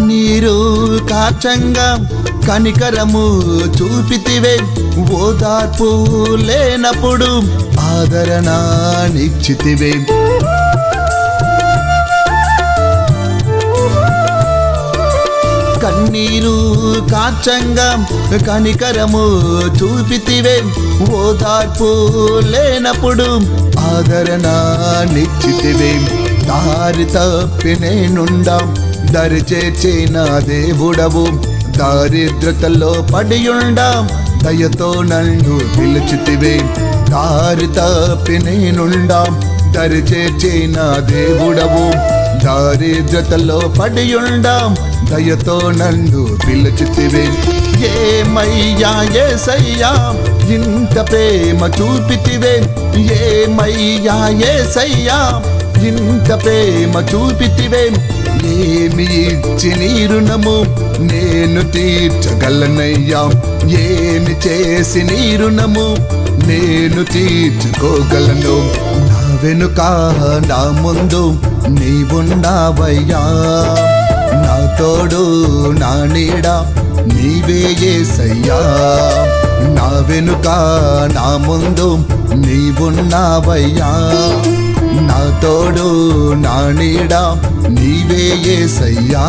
కన్నీరు కాచంగా కనికరము చూపితివే, ఓదార్పు లేనప్పుడు ఆదరణ నిచ్చితివే. కన్నీరు కాచంగా కనికరము చూపితివే, ఓదార్పు లేనప్పుడు ఆదరణ నిచ్చితివే. దారి తప్పి నేనుండా దరి చేర్చిన దేవుడవు, దారిద్రతలో పడియుండా దయతో నన్ను పిలిచితివే. దారి తప్పి నేనుండా దరి చేర్చిన దేవుడవు, దారిద్రతలో పడియుండా దయతో నన్ను పిలిచితివే. ఏమయ్యా యేసయ్యా ఇంత ప్రేమ చూపితివే, ఏమయ్యా యేసయ్యా ఇంత ప్రేమ చూపితివే. ఏమి ఇచ్చి నీ రుణము నేను తీర్చగలనయ్యా, ఏమి చేసి నీ రుణము నేను తీర్చుకోగలను. నా వెనుక నా ముందు నీవున్నావయ్యా, నా తోడు నా నీడ నీవే యేసయ్యా. నా వెనుక నా ముందు నీవున్నావయ్యా, నా తోడు నా నీడ నీవే యేసయ్యా.